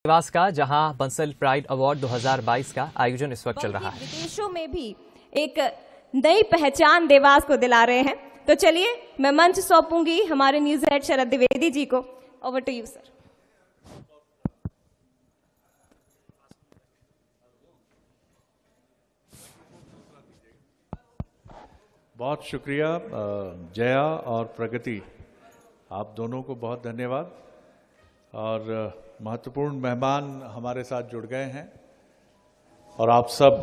देवास का, जहां Bansal pride award 2022 का आयोजन इस वक्त चल रहा है। विदेशों में भी एक नई पहचान देवास को दिला रहे हैं। तो चलिए मैं मंच सौंपूंगी हमारे न्यूज हेड शरद द्विवेदी जी को। Over to you sir. बहुत शुक्रिया जया और प्रगति, आप दोनों को बहुत धन्यवाद। और महत्वपूर्ण मेहमान हमारे साथ जुड़ गए हैं और आप सब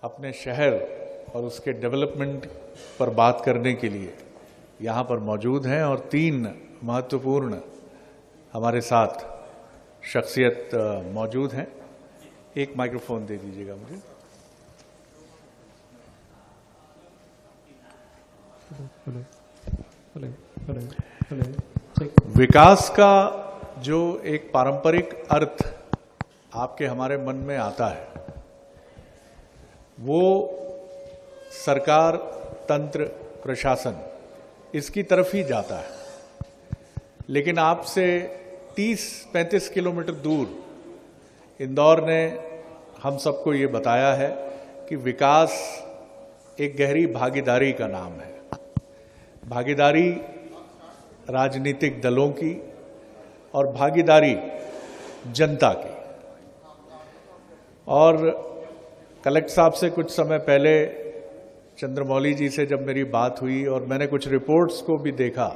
अपने शहर और उसके डेवलपमेंट पर बात करने के लिए यहाँ पर मौजूद हैं। और 3 महत्वपूर्ण हमारे साथ शख्सियत मौजूद हैं। एक माइक्रोफोन दे दीजिएगा मुझे। विकास का जो एक पारंपरिक अर्थ आपके हमारे मन में आता है, वो सरकार, तंत्र, प्रशासन इसकी तरफ ही जाता है। लेकिन आपसे 30-35 किलोमीटर दूर इंदौर ने हम सबको ये बताया है कि विकास एक गहरी भागीदारी का नाम है। भागीदारी राजनीतिक दलों की और भागीदारी जनता की। और कलेक्टर साहब से कुछ समय पहले चंद्रमौली जी से जब मेरी बात हुई और मैंने कुछ रिपोर्ट्स को भी देखा,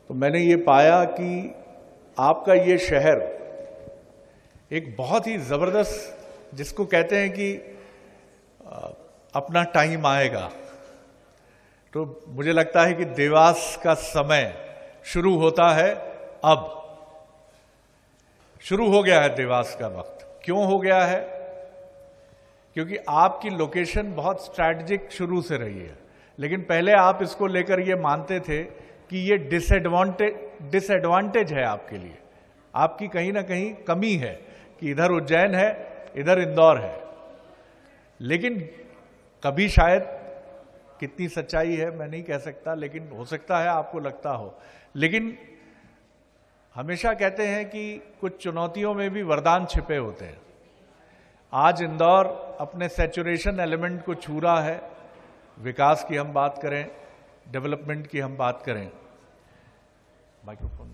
तो मैंने ये पाया कि आपका ये शहर एक बहुत ही जबरदस्त, जिसको कहते हैं कि अपना टाइम आएगा, तो मुझे लगता है कि देवास का समय शुरू होता है। अब शुरू हो गया है देवास का वक्त। क्यों हो गया है? क्योंकि आपकी लोकेशन बहुत स्ट्रैटेजिक शुरू से रही है, लेकिन पहले आप इसको लेकर ये मानते थे कि ये डिसएडवांटेज है आपके लिए, आपकी कहीं ना कहीं कमी है कि इधर उज्जैन है, इधर इंदौर है। लेकिन कभी शायद, कितनी सच्चाई है मैं नहीं कह सकता, लेकिन हो सकता है आपको लगता हो। लेकिन हमेशा कहते हैं कि कुछ चुनौतियों में भी वरदान छिपे होते हैं। आज इंदौर अपने सैचुरेशन एलिमेंट को छू रहा है। विकास की हम बात करें, डेवलपमेंट की हम बात करें, माइक्रोफोन,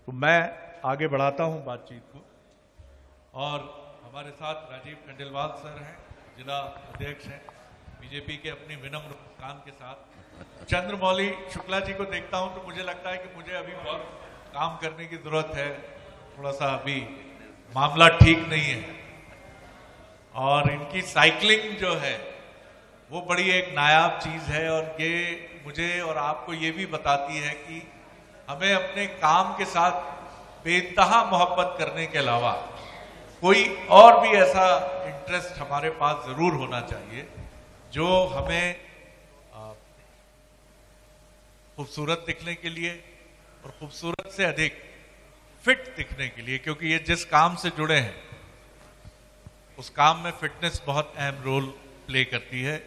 तो मैं आगे बढ़ाता हूं बातचीत को। और हमारे साथ राजीव खंडेलवाल सर हैं, जिला अध्यक्ष हैं बीजेपी के, अपनी विनम्र मुस्कान के साथ। चंद्रमौली शुक्ला जी को देखता हूं तो मुझे लगता है कि मुझे अभी बहुत काम करने की जरूरत है, थोड़ा सा अभी मामला ठीक नहीं है। और इनकी साइकिलिंग जो है वो बड़ी एक नायाब चीज है, और ये मुझे और आपको ये भी बताती है कि हमें अपने काम के साथ बेइंतहा मोहब्बत करने के अलावा कोई और भी ऐसा इंटरेस्ट हमारे पास जरूर होना चाहिए जो हमें खूबसूरत दिखने के लिए और खूबसूरत से अधिक फिट दिखने के लिए, क्योंकि ये जिस काम से जुड़े हैं उस काम में फिटनेस बहुत अहम रोल प्ले करती है।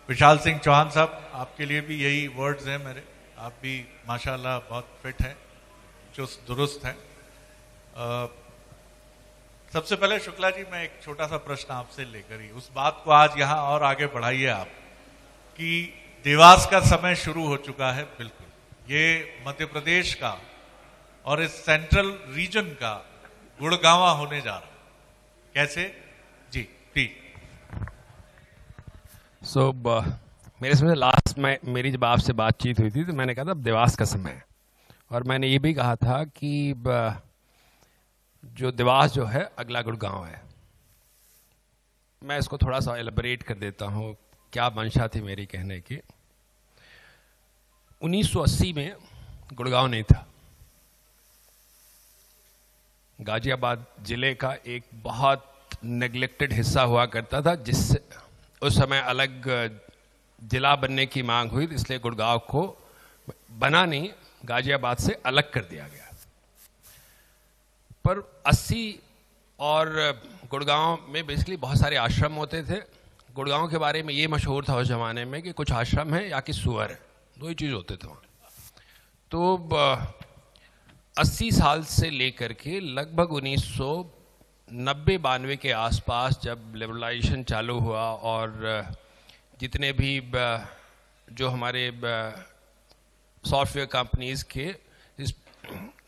विशाल सिंह चौहान साहब, आपके लिए भी यही वर्ड्स हैं मेरे। आप भी माशाल्लाह बहुत फिट हैं, चुस्त दुरुस्त हैं। सबसे पहले शुक्ला जी, मैं एक छोटा सा प्रश्न आपसे लेकर ही उस बात को आज यहां और आगे बढ़ाइए आप, कि देवास का समय शुरू हो चुका है। बिल्कुल ये मध्य प्रदेश का और इस सेंट्रल रीजन का गुड़गांवा होने जा रहा है। कैसे जी? प्लीज। मेरे समय लास्ट में मेरी जब आपसे बातचीत हुई थी तो मैंने कहा था देवास का समय है, और मैंने ये भी कहा था कि जो देवास जो है अगला गुड़गांव है। मैं इसको थोड़ा सा एलैबोरेट कर देता हूँ, क्या मंशा थी मेरी कहने की। 1980 में गुड़गांव नहीं था। गाजियाबाद जिले का एक बहुत नेग्लेक्टेड हिस्सा हुआ करता था, जिससे उस समय अलग जिला बनने की मांग हुई, इसलिए गुड़गांव को बना नहीं, गाजियाबाद से अलग कर दिया गया। पर 80 और गुड़गांव में बेसिकली बहुत सारे आश्रम होते थे। गुड़गांव के बारे में ये मशहूर था उस जमाने में कि कुछ आश्रम है या कि सुअर है, दो ही चीज़ होते थे वहाँ। तो 80 साल से लेकर के लगभग 1990-92 के आसपास जब लिबरलाइजेशन चालू हुआ और जितने भी जो हमारे सॉफ्टवेयर कंपनीज के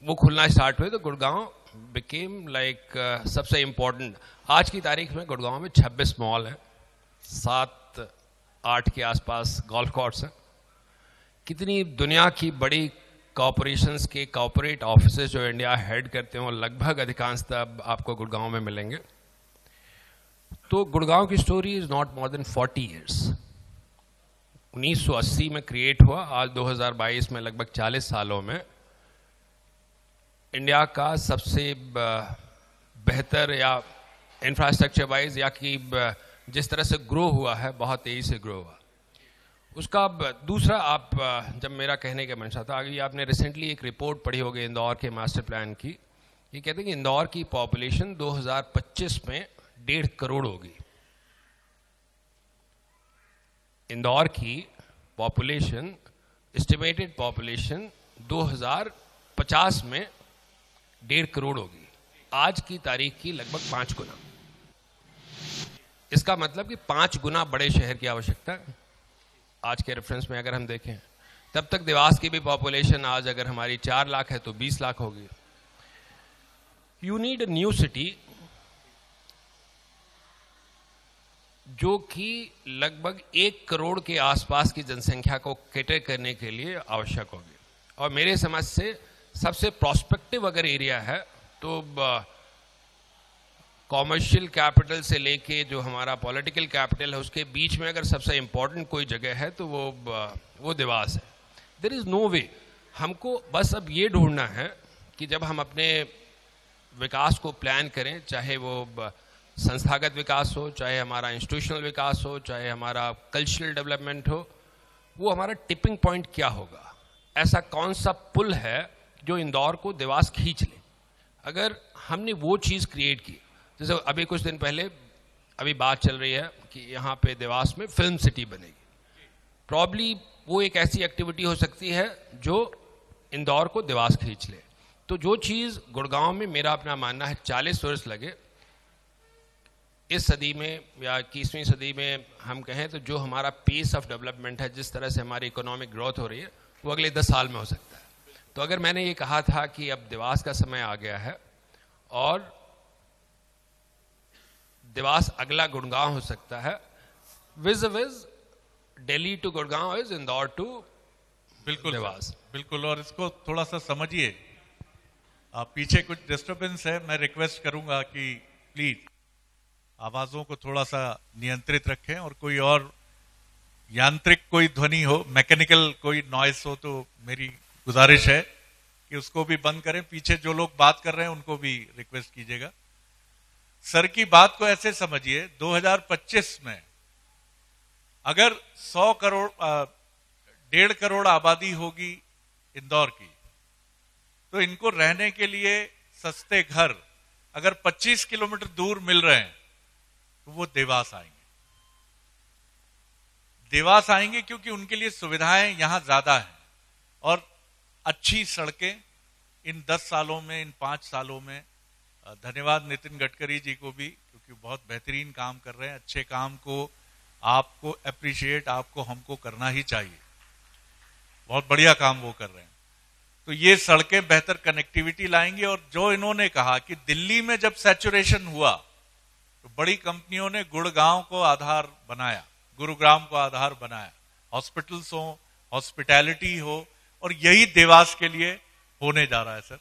वो खुलना स्टार्ट हुए, तो गुड़गांव बिकेम लाइक सबसे इम्पोर्टेंट। आज की तारीख में गुड़गांव में 26 मॉल हैं, 7-8 के आसपास गोल्फ कोर्ट्स हैं। कितनी दुनिया की बड़ी कॉरपोरेशंस के कॉर्पोरेट ऑफिसेज जो इंडिया हेड करते हैं वो लगभग अधिकांशतः आपको गुड़गांव में मिलेंगे। तो गुड़गांव की story is not more than 40 years. 1980 में क्रिएट हुआ, आज 2022 में लगभग 40 सालों में इंडिया का सबसे बेहतर या इंफ्रास्ट्रक्चर वाइज या कि जिस तरह से ग्रो हुआ है, बहुत तेजी से ग्रो हुआ। उसका दूसरा, आप जब मेरा कहने का मंशा था, अभी आपने रिसेंटली एक रिपोर्ट पढ़ी होगी इंदौर के मास्टर प्लान की। ये कहते हैं कि इंदौर की पॉपुलेशन 2025 में 1.5 करोड़ होगी। इंदौर की पॉपुलेशन, एस्टिमेटेड पॉपुलेशन 2050 में 1.5 करोड़ होगी, आज की तारीख की लगभग 5 गुना। इसका मतलब कि 5 गुना बड़े शहर की आवश्यकता है। आज के रेफरेंस में अगर हम देखें, तब तक देवास की भी पॉपुलेशन आज अगर हमारी 4 लाख है तो 20 लाख होगी। You need a new city जो कि लगभग 1 करोड़ के आसपास की जनसंख्या को कैटर करने के लिए आवश्यक होगी। और मेरे समझ से सबसे प्रोस्पेक्टिव अगर एरिया है तो कॉमर्शियल कैपिटल से लेके जो हमारा पॉलिटिकल कैपिटल है उसके बीच में अगर सबसे इंपॉर्टेंट कोई जगह है तो वो देवास है। देयर इज नो वे। हमको बस अब ये ढूंढना है कि जब हम अपने विकास को प्लान करें, चाहे वो संस्थागत विकास हो, चाहे हमारा इंस्टीट्यूशनल विकास हो, चाहे हमारा कल्चरल डेवलपमेंट हो, वो हमारा टिपिंग पॉइंट क्या होगा, ऐसा कौन सा पुल है जो इंदौर को देवास खींच ले। अगर हमने वो चीज़ क्रिएट की, जैसे अभी कुछ दिन पहले अभी बात चल रही है कि यहाँ पे देवास में फिल्म सिटी बनेगी, प्रॉब्ली वो एक ऐसी एक्टिविटी हो सकती है जो इंदौर को देवास खींच ले। तो जो चीज़ गुड़गांव में, मेरा अपना मानना है 40 वर्ष लगे, इस सदी में या 21वीं सदी में हम कहें तो जो हमारा पेस ऑफ डेवलपमेंट है, जिस तरह से हमारी इकोनॉमिक ग्रोथ हो रही है, वो अगले 10 साल में हो सकता है। तो अगर मैंने ये कहा था कि अब देवास का समय आ गया है और देवास अगला गुड़गांव हो सकता है, which Delhi to Gurgaon is Indore to बिल्कुल देवास। बिल्कुल। और इसको थोड़ा सा समझिए, पीछे कुछ डिस्टरबेंस है, मैं रिक्वेस्ट करूंगा कि प्लीज आवाजों को थोड़ा सा नियंत्रित रखें और कोई और यांत्रिक कोई ध्वनि हो, मैकेनिकल कोई नॉइस हो तो मेरी गुजारिश है कि उसको भी बंद करें। पीछे जो लोग बात कर रहे हैं उनको भी रिक्वेस्ट कीजिएगा। सर की बात को ऐसे समझिए, 2025 में अगर 100 करोड़ 1.5 करोड़ आबादी होगी इंदौर की, तो इनको रहने के लिए सस्ते घर अगर 25 किलोमीटर दूर मिल रहे हैं तो वो देवास आएंगे। देवास आएंगे क्योंकि उनके लिए सुविधाएं यहां ज्यादा हैं और अच्छी सड़कें इन 10 सालों में, इन 5 सालों में। धन्यवाद नितिन गडकरी जी को भी, क्योंकि बहुत बेहतरीन काम कर रहे हैं। अच्छे काम को आपको अप्रिशिएट, आपको हमको करना ही चाहिए। बहुत बढ़िया काम वो कर रहे हैं। तो ये सड़कें बेहतर कनेक्टिविटी लाएंगी। और जो इन्होंने कहा कि दिल्ली में जब सैचुरेशन हुआ तो बड़ी कंपनियों ने गुड़गांव को आधार बनाया, गुरुग्राम को आधार बनाया, हॉस्पिटल्स हो, हॉस्पिटैलिटी हो, और यही देवास के लिए होने जा रहा है सर।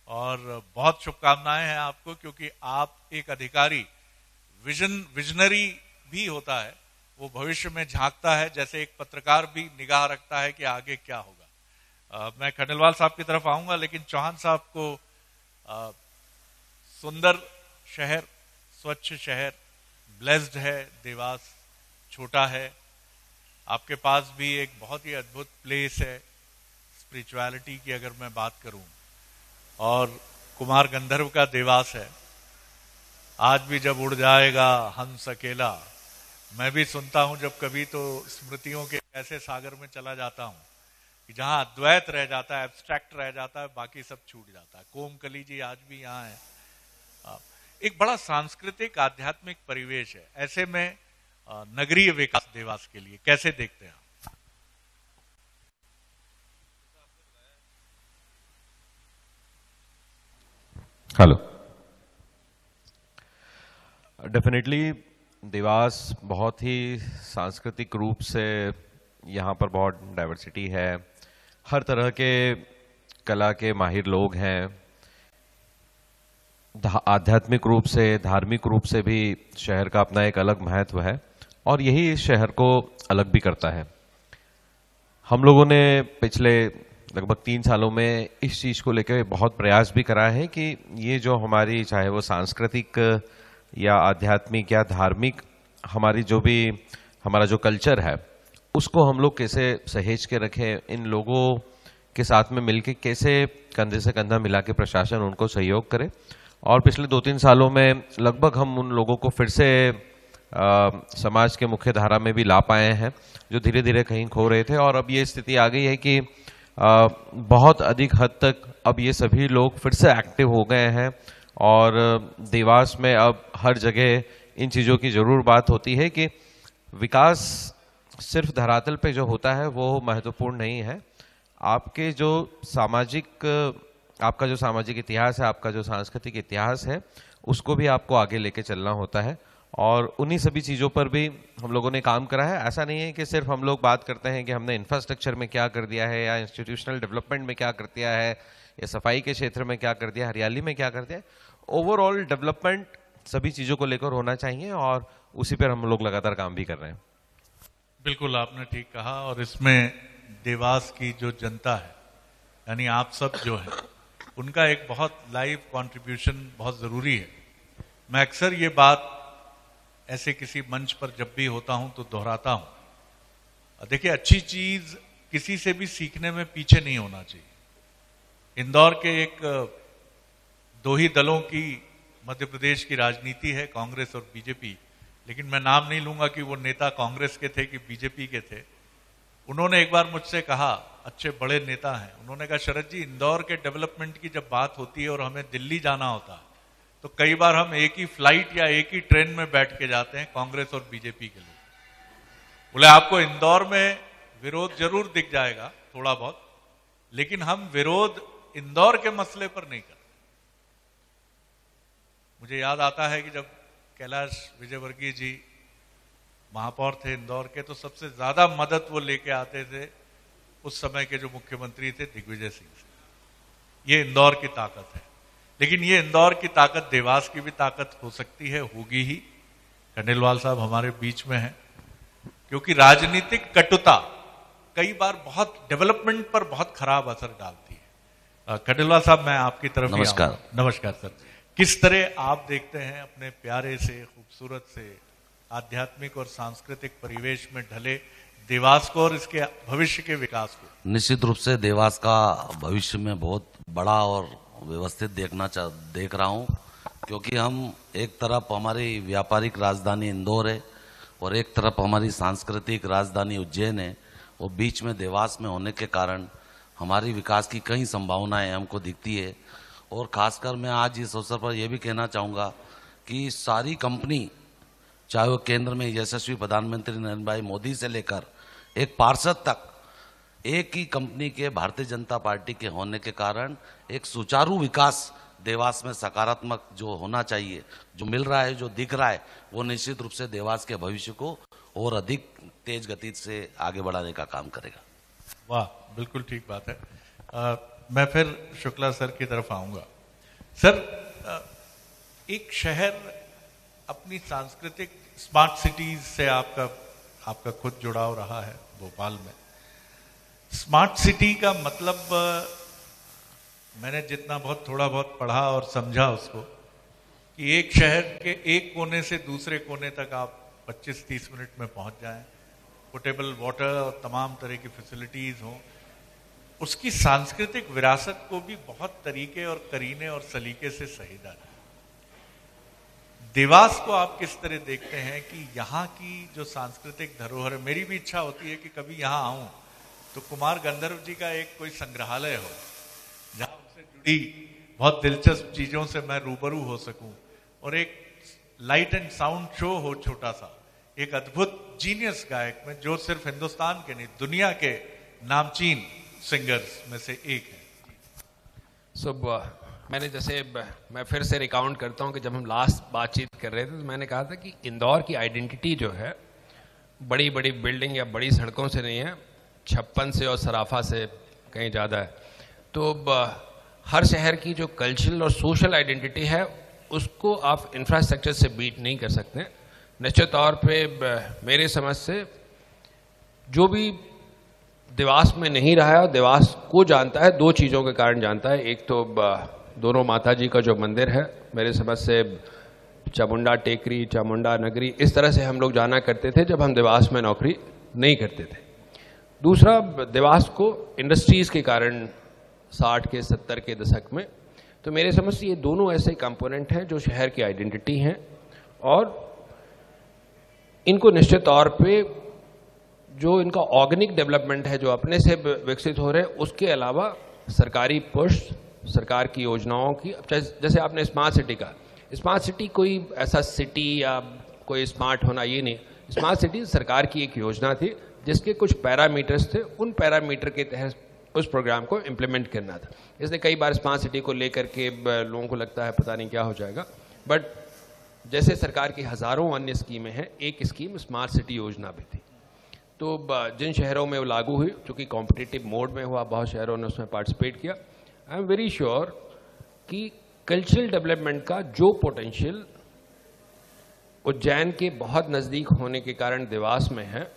और बहुत शुभकामनाएं हैं आपको, क्योंकि आप एक अधिकारी, विजनरी भी होता है, वो भविष्य में झांकता है, जैसे एक पत्रकार भी निगाह रखता है कि आगे क्या होगा। मैं खंडेलवाल साहब की तरफ आऊंगा, लेकिन चौहान साहब को सुंदर शहर, स्वच्छ शहर, ब्लेस्ड है देवास, छोटा है। आपके पास भी एक बहुत ही अद्भुत प्लेस है स्पिरिचुअलिटी की अगर मैं बात करूं, और कुमार गंधर्व का देवास है। आज भी जब उड़ जाएगा हंस अकेला, मैं भी सुनता हूं जब कभी, तो स्मृतियों के ऐसे सागर में चला जाता हूं कि जहां अद्वैत रह जाता है, एब्स्ट्रैक्ट रह जाता है, बाकी सब छूट जाता है। कोमकली जी आज भी यहाँ है। एक बड़ा सांस्कृतिक आध्यात्मिक परिवेश है। ऐसे में नगरीय विकास देवास के लिए कैसे देखते हैं आप? हेलो। डेफिनेटली देवास बहुत ही सांस्कृतिक रूप से यहाँ पर बहुत डाइवर्सिटी है। हर तरह के कला के माहिर लोग हैं। आध्यात्मिक रूप से, धार्मिक रूप से भी शहर का अपना एक अलग महत्व है और यही इस शहर को अलग भी करता है। हम लोगों ने पिछले लगभग 3 सालों में इस चीज को लेकर बहुत प्रयास भी करा है कि ये जो हमारी, चाहे वो सांस्कृतिक या आध्यात्मिक या धार्मिक, हमारी जो भी हमारा जो कल्चर है, उसको हम लोग कैसे सहेज के रखें, इन लोगों के साथ में मिलके कैसे कंधे से कंधा मिला के प्रशासन उनको सहयोग करे। और पिछले 2-3 सालों में लगभग हम उन लोगों को फिर से समाज के मुख्य धारा में भी ला पाए हैं जो धीरे धीरे कहीं खो रहे थे। और अब ये स्थिति आ गई है कि बहुत अधिक हद तक अब ये सभी लोग फिर से एक्टिव हो गए हैं और देवास में अब हर जगह इन चीज़ों की ज़रूर बात होती है कि विकास सिर्फ धरातल पे जो होता है वो महत्वपूर्ण नहीं है। आपके जो सामाजिक, आपका जो सामाजिक इतिहास है, आपका जो सांस्कृतिक इतिहास है, उसको भी आपको आगे लेके चलना होता है। और उन्हीं सभी चीज़ों पर भी हम लोगों ने काम करा है। ऐसा नहीं है कि सिर्फ हम लोग बात करते हैं कि हमने इंफ्रास्ट्रक्चर में क्या कर दिया है या इंस्टीट्यूशनल डेवलपमेंट में क्या कर दिया है या सफाई के क्षेत्र में क्या कर दिया, हरियाली में क्या कर दिया। ओवरऑल डेवलपमेंट सभी चीज़ों को लेकर होना चाहिए और उसी पर हम लोग लगातार काम भी कर रहे हैं। बिल्कुल आपने ठीक कहा। और इसमें देवास की जो जनता है, यानी आप सब जो है, उनका एक बहुत लाइव कंट्रीब्यूशन बहुत जरूरी है। मैं अक्सर ये बात ऐसे किसी मंच पर जब भी होता हूं तो दोहराता हूं। देखिए, अच्छी चीज किसी से भी सीखने में पीछे नहीं होना चाहिए। इंदौर के एक 2 ही दलों की मध्य प्रदेश की राजनीति है, कांग्रेस और बीजेपी। लेकिन मैं नाम नहीं लूंगा कि वो नेता कांग्रेस के थे कि बीजेपी के थे। उन्होंने एक बार मुझसे कहा, अच्छे बड़े नेता हैं, उन्होंने कहा, शरद जी, इंदौर के डेवलपमेंट की जब बात होती है और हमें दिल्ली जाना होता है तो कई बार हम एक ही फ्लाइट या एक ही ट्रेन में बैठ के जाते हैं, कांग्रेस और बीजेपी के लोग। बोले आपको इंदौर में विरोध जरूर दिख जाएगा थोड़ा बहुत, लेकिन हम विरोध इंदौर के मसले पर नहीं करते। मुझे याद आता है कि जब कैलाश विजयवर्गीय जी महापौर थे इंदौर के, तो सबसे ज्यादा मदद वो लेके आते थे उस समय के जो मुख्यमंत्री थे दिग्विजय सिंह से। ये इंदौर की ताकत है। लेकिन ये इंदौर की ताकत देवास की भी ताकत हो सकती है, होगी ही। खंडेलवाल साहब हमारे बीच में हैं, क्योंकि राजनीतिक कटुता कई बार बहुत डेवलपमेंट पर बहुत खराब असर डालती है। खंडेलवाल साहब, मैं आपकी तरफ नमस्कार। नमस्कार सर। किस तरह आप देखते हैं अपने प्यारे से, खूबसूरत से, आध्यात्मिक और सांस्कृतिक परिवेश में ढले देवास को और इसके भविष्य के विकास को? निश्चित रूप से देवास का भविष्य में बहुत बड़ा और व्यवस्थित देख रहा हूं, क्योंकि हम एक तरफ हमारी व्यापारिक राजधानी इंदौर है और एक तरफ हमारी सांस्कृतिक राजधानी उज्जैन है, और बीच में देवास में होने के कारण हमारी विकास की कई संभावनाएं हमको दिखती है। और खासकर मैं आज इस अवसर पर यह भी कहना चाहूँगा कि सारी कंपनी, चाहे वो केंद्र में यशस्वी प्रधानमंत्री नरेंद्र भाई मोदी से लेकर एक पार्षद तक, एक ही कंपनी के भारतीय जनता पार्टी के होने के कारण एक सुचारू विकास देवास में सकारात्मक जो होना चाहिए, जो मिल रहा है, जो दिख रहा है, वो निश्चित रूप से देवास के भविष्य को और अधिक तेज गति से आगे बढ़ाने का काम करेगा। वाह, बिल्कुल ठीक बात है। मैं फिर शुक्ला सर की तरफ आऊंगा। सर, एक शहर अपनी सांस्कृतिक स्मार्ट सिटीज से आपका खुद जुड़ाव रहा है भोपाल में। स्मार्ट सिटी का मतलब, मैंने जितना बहुत थोड़ा बहुत पढ़ा और समझा उसको, कि एक शहर के एक कोने से दूसरे कोने तक आप 25-30 मिनट में पहुंच जाएं, पोर्टेबल वाटर और तमाम तरह की फैसिलिटीज हों, उसकी सांस्कृतिक विरासत को भी बहुत तरीके और करीने और सलीके से सहेजा जाए। देवास को आप किस तरह देखते हैं कि यहाँ की जो सांस्कृतिक धरोहर है? मेरी भी इच्छा होती है कि कभी यहाँ आऊं तो कुमार गंधर्व जी का एक कोई संग्रहालय हो जहां उनसे जुड़ी बहुत दिलचस्प चीजों से मैं रूबरू हो सकूं, और एक लाइट एंड साउंड शो हो छोटा सा, एक अद्भुत जीनियस गायक में जो सिर्फ हिंदुस्तान के नहीं दुनिया के नामचीन सिंगर्स में से एक है। मैंने जैसे मैं फिर से रिकाउंट करता हूं कि जब हम लास्ट बातचीत कर रहे थे तो मैंने कहा था कि इंदौर की आइडेंटिटी जो है बड़ी बड़ी बिल्डिंग या बड़ी सड़कों से नहीं है, छप्पन से और सराफा से कहीं ज़्यादा है। तो हर शहर की जो कल्चरल और सोशल आइडेंटिटी है उसको आप इंफ्रास्ट्रक्चर से बीट नहीं कर सकते। निश्चित तौर पे मेरे समझ से जो भी देवास में नहीं रहा है और देवास को जानता है, दो चीज़ों के कारण जानता है। एक तो दोनों माता जी का जो मंदिर है, मेरे समझ से चामुंडा टेकरी, चामुंडा नगरी, इस तरह से हम लोग जाना करते थे जब हम देवास में नौकरी नहीं करते थे। दूसरा, देवास को इंडस्ट्रीज़ के कारण 60 के 70 के दशक में, तो मेरे समझ से ये दोनों ऐसे कंपोनेंट हैं जो शहर की आइडेंटिटी हैं, और इनको निश्चित तौर पे जो इनका ऑर्गेनिक डेवलपमेंट है जो अपने से विकसित हो रहे हैं, उसके अलावा सरकारी पुश, सरकार की योजनाओं की, जैसे आपने स्मार्ट सिटी का, स्मार्ट सिटी कोई ऐसा सिटी या कोई स्मार्ट होना ये नहीं, स्मार्ट सिटी सरकार की एक योजना थी जिसके कुछ पैरामीटर्स थे, उन पैरामीटर के तहत उस प्रोग्राम को इम्प्लीमेंट करना था। इसलिए कई बार स्मार्ट सिटी को लेकर के लोगों को लगता है पता नहीं क्या हो जाएगा, बट जैसे सरकार की हज़ारों अन्य स्कीमें हैं, एक स्कीम स्मार्ट सिटी योजना भी थी। तो जिन शहरों में वो लागू हुई, चूँकि कॉम्पिटिटिव मोड में हुआ, बहुत शहरों ने उसमें पार्टिसिपेट किया। आई एम वेरी श्योर कि कल्चरल डेवलपमेंट का जो पोटेंशियल उज्जैन के बहुत नज़दीक होने के कारण देवास में है,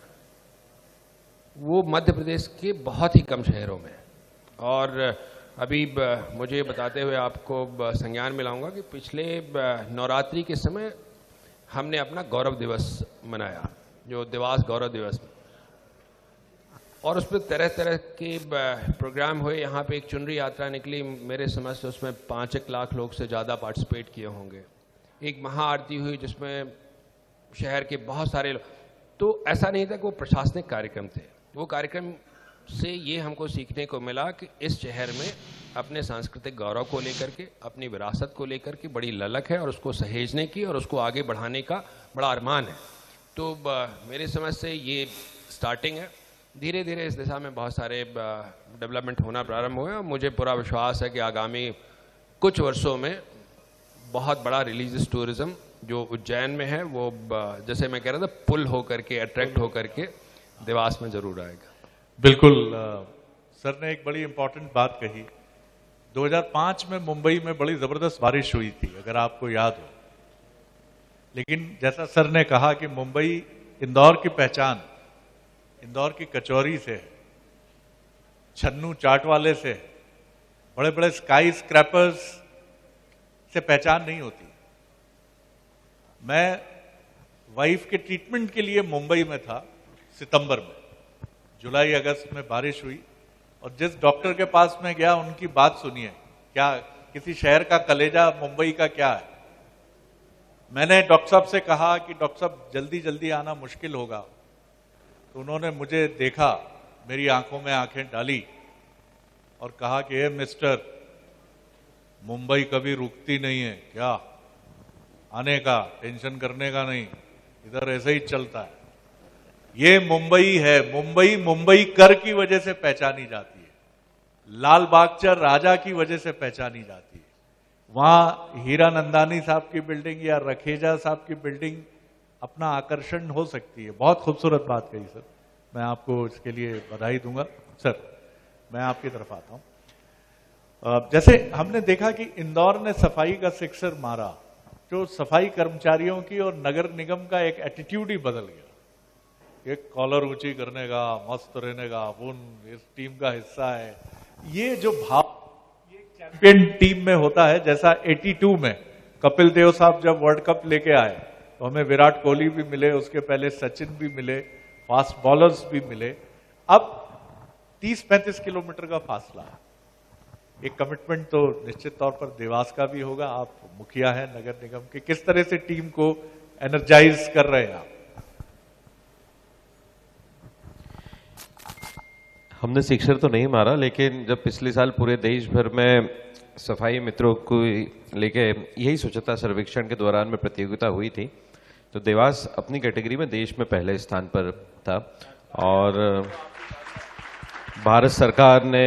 वो मध्य प्रदेश के बहुत ही कम शहरों में है। और अभी मुझे बताते हुए आपको संज्ञान में लाऊंगा कि पिछले नवरात्रि के समय हमने अपना गौरव दिवस मनाया, जो देवास गौरव दिवस, और उसमें तरह तरह के प्रोग्राम हुए। यहाँ पे एक चुनरी यात्रा निकली, मेरे समझ से उसमें 5 लाख लोग से ज़्यादा पार्टिसिपेट किए होंगे। एक महाआरती हुई जिसमें शहर के बहुत सारे लोग, तो ऐसा नहीं था कि वो प्रशासनिक कार्यक्रम थे, वो कार्यक्रम से ये हमको सीखने को मिला कि इस शहर में अपने सांस्कृतिक गौरव को लेकर के, अपनी विरासत को लेकर के बड़ी ललक है, और उसको सहेजने की और उसको आगे बढ़ाने का बड़ा अरमान है। तो मेरे समझ से ये स्टार्टिंग है, धीरे धीरे इस दिशा में बहुत सारे डेवलपमेंट होना प्रारंभ हुए, और मुझे पूरा विश्वास है कि आगामी कुछ वर्षों में बहुत बड़ा रिलीजियस टूरिज्म जो उज्जैन में है, वो जैसे मैं कह रहा था पुल होकर के, अट्रैक्ट होकर के देवास में जरूर आएगा। बिल्कुल, सर ने एक बड़ी इंपॉर्टेंट बात कही। 2005 में मुंबई में बड़ी जबरदस्त बारिश हुई थी, अगर आपको याद हो, लेकिन जैसा सर ने कहा कि मुंबई, इंदौर की पहचान इंदौर की कचौरी से, छन्नू चाट वाले से, बड़े बड़े स्काई स्क्रैपर्स से पहचान नहीं होती। मैं वाइफ के ट्रीटमेंट के लिए मुंबई में था सितंबर में, जुलाई अगस्त में बारिश हुई, और जिस डॉक्टर के पास में गया उनकी बात सुनिए, क्या किसी शहर का कलेजा मुंबई का क्या है। मैंने डॉक्टर साहब से कहा कि डॉक्टर साहब जल्दी जल्दी आना मुश्किल होगा, तो उन्होंने मुझे देखा, मेरी आंखों में आंखें डाली और कहा कि मिस्टर, मुंबई कभी रुकती नहीं है, क्या आने का, टेंशन करने का नहीं, इधर ऐसे ही चलता है। ये मुंबई है, मुंबई मुंबई कर की वजह से पहचानी जाती है, लाल बागचर राजा की वजह से पहचानी जाती है। वहां हीरा नंदानी साहब की बिल्डिंग या रखेजा साहब की बिल्डिंग अपना आकर्षण हो सकती है। बहुत खूबसूरत बात कही सर, मैं आपको इसके लिए बधाई दूंगा। सर, मैं आपकी तरफ आता हूं। जैसे हमने देखा कि इंदौर ने सफाई का सिक्सर मारा, जो सफाई कर्मचारियों की और नगर निगम का एक एटीट्यूड ही बदल गया। एक कॉलर ऊंची करने का, मस्त रहने का, अपन इस टीम का हिस्सा है, ये जो भाव ये चैंपियन टीम में होता है। जैसा 82 में कपिल देव साहब जब वर्ल्ड कप लेके आए तो हमें विराट कोहली भी मिले, उसके पहले सचिन भी मिले, फास्ट बॉलर्स भी मिले। अब 30-35 किलोमीटर का फासला है। एक कमिटमेंट तो निश्चित तौर पर देवास का भी होगा। आप मुखिया हैं नगर निगम के, किस तरह से टीम को एनर्जाइज कर रहे हैं आप? हमने शिक्षर तो नहीं मारा, लेकिन जब पिछले साल पूरे देश भर में सफाई मित्रों को लेके यही स्वच्छता सर्वेक्षण के दौरान में प्रतियोगिता हुई थी, तो देवास अपनी कैटेगरी में देश में पहले स्थान पर था। और भारत सरकार ने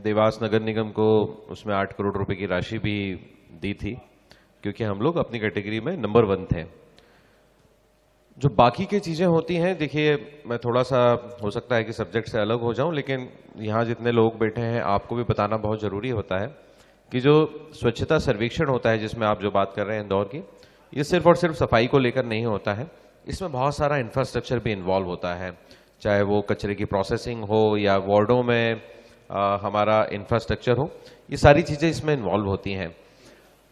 देवास नगर निगम को उसमें 8 करोड़ रुपए की राशि भी दी थी, क्योंकि हम लोग अपनी कैटेगरी में नंबर 1 थे। जो बाकी की चीज़ें होती हैं, देखिए मैं थोड़ा सा हो सकता है कि सब्जेक्ट से अलग हो जाऊं, लेकिन यहाँ जितने लोग बैठे हैं आपको भी बताना बहुत ज़रूरी होता है कि जो स्वच्छता सर्वेक्षण होता है जिसमें आप जो बात कर रहे हैं इंदौर की, ये सिर्फ और सिर्फ सफाई को लेकर नहीं होता है। इसमें बहुत सारा इंफ्रास्ट्रक्चर भी इन्वॉल्व होता है, चाहे वो कचरे की प्रोसेसिंग हो या वार्डों में हमारा इंफ्रास्ट्रक्चर हो, ये सारी चीज़ें इसमें इन्वॉल्व होती हैं।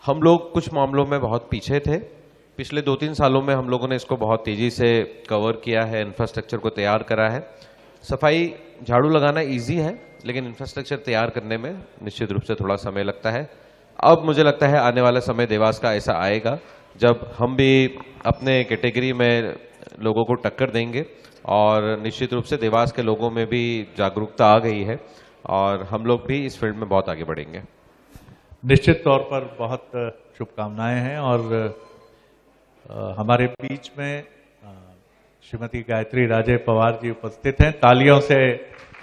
हम लोग कुछ मामलों में बहुत पीछे थे। पिछले 2-3 सालों में हम लोगों ने इसको बहुत तेज़ी से कवर किया है, इंफ्रास्ट्रक्चर को तैयार करा है। सफाई झाड़ू लगाना इजी है, लेकिन इंफ्रास्ट्रक्चर तैयार करने में निश्चित रूप से थोड़ा समय लगता है। अब मुझे लगता है आने वाला समय देवास का ऐसा आएगा जब हम भी अपने कैटेगरी में लोगों को टक्कर देंगे, और निश्चित रूप से देवास के लोगों में भी जागरूकता आ गई है और हम लोग भी इस फील्ड में बहुत आगे बढ़ेंगे। निश्चित तौर पर बहुत शुभकामनाएं हैं। और हमारे बीच में श्रीमती गायत्री राजे पवार जी उपस्थित हैं। तालियों से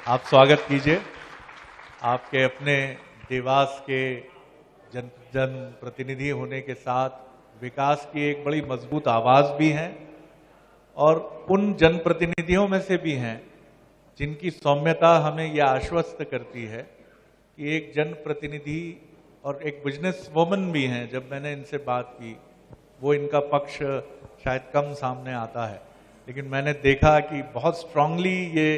आप स्वागत कीजिए। आपके अपने देवास के जन प्रतिनिधि होने के साथ विकास की एक बड़ी मजबूत आवाज भी हैं, और उन जनप्रतिनिधियों में से भी हैं जिनकी सौम्यता हमें यह आश्वस्त करती है कि एक जनप्रतिनिधि और एक बिजनेस वुमन भी हैं। जब मैंने इनसे बात की, वो इनका पक्ष शायद कम सामने आता है, लेकिन मैंने देखा कि बहुत स्ट्रांगली ये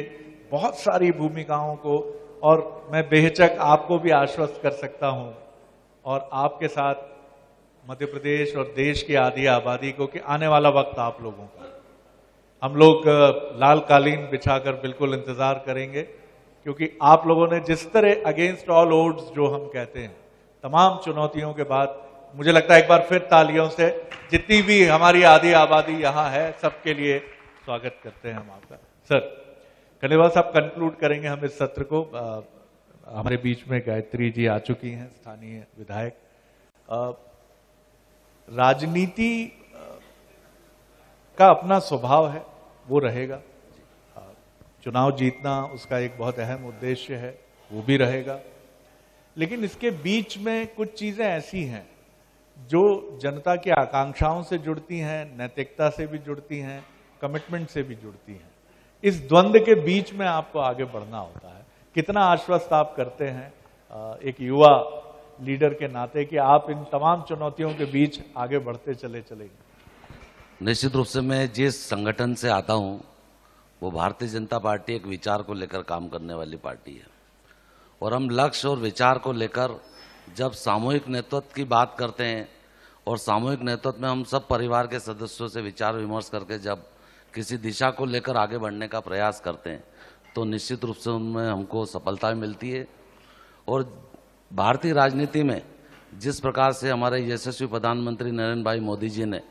बहुत सारी भूमिकाओं को, और मैं बेहिचक आपको भी आश्वस्त कर सकता हूं और आपके साथ मध्य प्रदेश और देश की आधी आबादी को कि आने वाला वक्त आप लोगों का, हम लोग लाल कालीन बिछाकर बिल्कुल इंतजार करेंगे, क्योंकि आप लोगों ने जिस तरह अगेंस्ट ऑल ओड्स जो हम कहते हैं, तमाम चुनौतियों के बाद, मुझे लगता है एक बार फिर तालियों से जितनी भी हमारी आधी आबादी यहाँ है सबके लिए स्वागत करते हैं हम आपका। सर खंडेलवाल साहब कंक्लूड करेंगे हम इस सत्र को। हमारे बीच में गायत्री जी आ चुकी हैं, स्थानीय विधायक। राजनीति का अपना स्वभाव है, वो रहेगा। चुनाव जीतना उसका एक बहुत अहम उद्देश्य है, वो भी रहेगा। लेकिन इसके बीच में कुछ चीजें ऐसी हैं जो जनता की आकांक्षाओं से जुड़ती हैं, नैतिकता से भी जुड़ती हैं, कमिटमेंट से भी जुड़ती हैं। इस द्वंद्व के बीच में आपको आगे बढ़ना होता है। कितना आश्वस्त आप करते हैं एक युवा लीडर के नाते कि आप इन तमाम चुनौतियों के बीच आगे बढ़ते चले चलेंगे? निश्चित रूप से मैं जिस संगठन से आता हूं वो भारतीय जनता पार्टी एक विचार को लेकर काम करने वाली पार्टी है, और हम लक्ष्य और विचार को लेकर जब सामूहिक नेतृत्व की बात करते हैं, और सामूहिक नेतृत्व में हम सब परिवार के सदस्यों से विचार विमर्श करके जब किसी दिशा को लेकर आगे बढ़ने का प्रयास करते हैं, तो निश्चित रूप से उनमें हमको सफलता मिलती है। और भारतीय राजनीति में जिस प्रकार से हमारे यशस्वी प्रधानमंत्री नरेंद्र भाई मोदी जी ने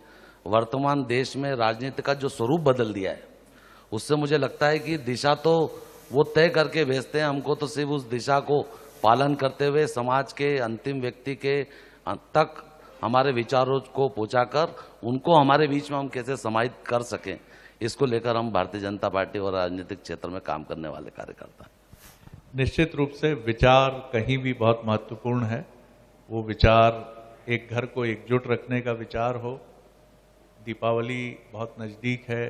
वर्तमान देश में राजनीति का जो स्वरूप बदल दिया है, उससे मुझे लगता है कि दिशा तो वो तय करके भेजते हैं, हमको तो सिर्फ उस दिशा को पालन करते हुए समाज के अंतिम व्यक्ति के तक हमारे विचारों को पहुंचाकर उनको हमारे बीच में हम कैसे समाहित कर सकें, इसको लेकर हम भारतीय जनता पार्टी और राजनीतिक क्षेत्र में काम करने वाले कार्यकर्ता हैं। निश्चित रूप से विचार कहीं भी बहुत महत्वपूर्ण है। वो विचार एक घर को एकजुट रखने का विचार हो, दीपावली बहुत नज़दीक है,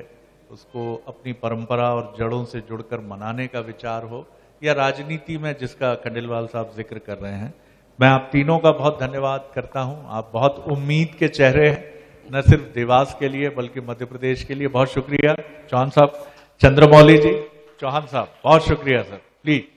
उसको अपनी परंपरा और जड़ों से जुड़कर मनाने का विचार हो, या राजनीति में जिसका खंडेलवाल साहब जिक्र कर रहे हैं। मैं आप तीनों का बहुत धन्यवाद करता हूं। आप बहुत उम्मीद के चेहरे हैं, न सिर्फ देवास के लिए बल्कि मध्य प्रदेश के लिए। बहुत शुक्रिया चौहान साहब, चंद्रमौली जी, चौहान साहब बहुत शुक्रिया सर। प्लीज।